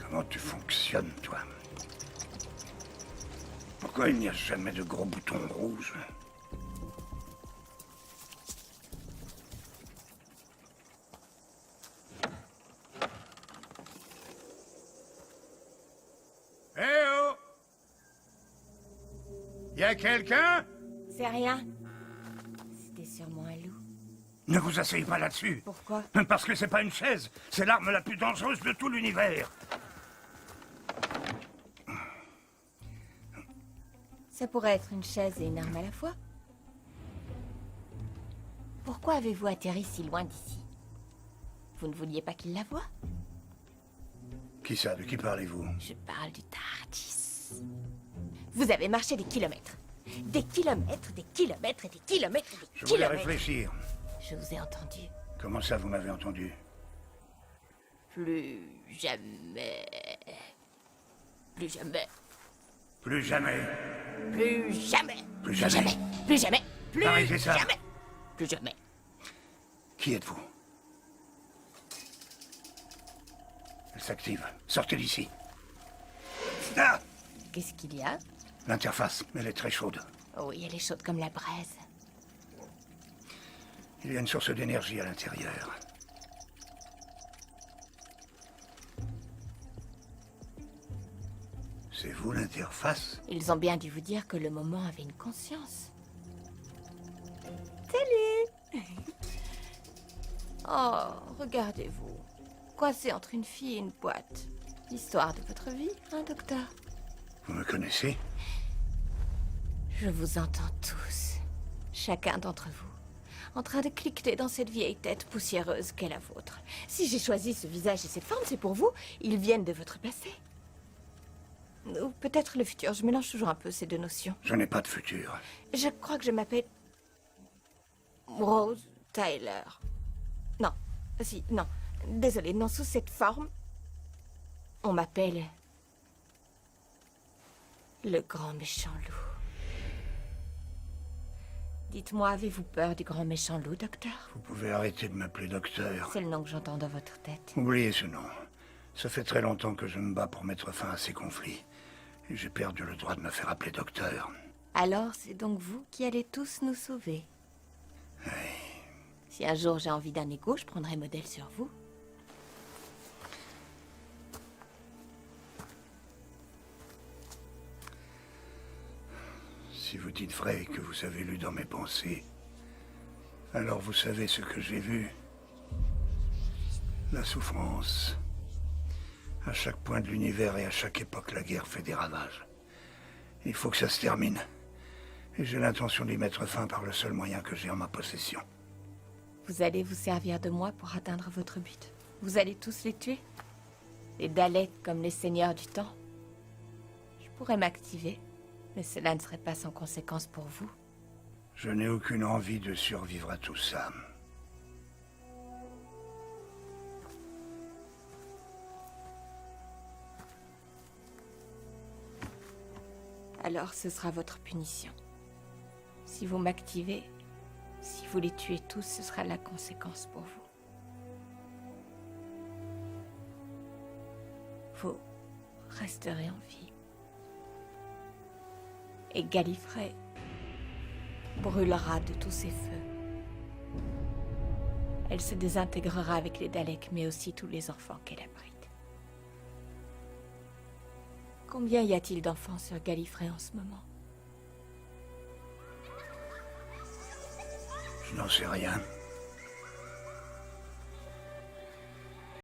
Comment tu fonctionnes, toi? Pourquoi il n'y a jamais de gros boutons rouges? Eh oh! Y a quelqu'un? C'est rien. C'était sûrement un loup. Ne vous asseyez pas là-dessus. Pourquoi? Parce que c'est pas une chaise. C'est l'arme la plus dangereuse de tout l'univers. Ça pourrait être une chaise et une arme à la fois. Pourquoi avez-vous atterri si loin d'ici? Vous ne vouliez pas qu'il la voie? Qui ça? De qui parlez-vous? Je parle du Tardis. Vous avez marché des kilomètres. Des kilomètres, des kilomètres et des kilomètres et des Je voulais kilomètres. réfléchir. Je vous ai entendu. Comment ça, vous m'avez entendu? Plus jamais. Plus jamais. Plus jamais. Plus jamais. Plus jamais. Plus jamais. Plus Arrêtez ça. jamais. Plus jamais. Qui êtes-vous? Elle s'active. Sortez d'ici. Ah! Qu'est-ce qu'il y a? L'interface, elle est très chaude. Oui, elle est chaude comme la braise. Il y a une source d'énergie à l'intérieur. C'est vous l'interface? Ils ont bien dû vous dire que le moment avait une conscience. Salut! Oh, regardez-vous. Coincé entre une fille et une boîte. L'histoire de votre vie, hein, docteur? Vous me connaissez? Je vous entends tous. Chacun d'entre vous. En train de cliqueter dans cette vieille tête poussiéreuse qu'est la vôtre. Si j'ai choisi ce visage et cette forme, c'est pour vous. Ils viennent de votre passé. Ou peut-être le futur. Je mélange toujours un peu ces deux notions. Je n'ai pas de futur. Je crois que je m'appelle... Rose Tyler. Non. Si, non. Désolée, non, sous cette forme, on m'appelle... le grand méchant loup. Dites-moi, avez-vous peur du grand méchant loup, docteur? Vous pouvez arrêter de m'appeler docteur. C'est le nom que j'entends dans votre tête. Oubliez ce nom. Ça fait très longtemps que je me bats pour mettre fin à ces conflits. Et j'ai perdu le droit de me faire appeler docteur. Alors, c'est donc vous qui allez tous nous sauver. Oui. Si un jour j'ai envie d'un égo, je prendrai modèle sur vous. Si vous dites vrai que vous avez lu dans mes pensées, alors vous savez ce que j'ai vu. La souffrance. À chaque point de l'univers et à chaque époque, la guerre fait des ravages. Il faut que ça se termine. Et j'ai l'intention d'y mettre fin par le seul moyen que j'ai en ma possession. Vous allez vous servir de moi pour atteindre votre but. Vous allez tous les tuer. Les Daleks comme les seigneurs du temps. Je pourrais m'activer, mais cela ne serait pas sans conséquence pour vous. Je n'ai aucune envie de survivre à tout ça. Alors ce sera votre punition. Si vous m'activez, si vous les tuez tous, ce sera la conséquence pour vous. Vous resterez en vie. Et Gallifrey brûlera de tous ses feux. Elle se désintégrera avec les Daleks, mais aussi tous les enfants qu'elle abrite. Combien y a-t-il d'enfants sur Gallifrey en ce moment? Je n'en sais rien.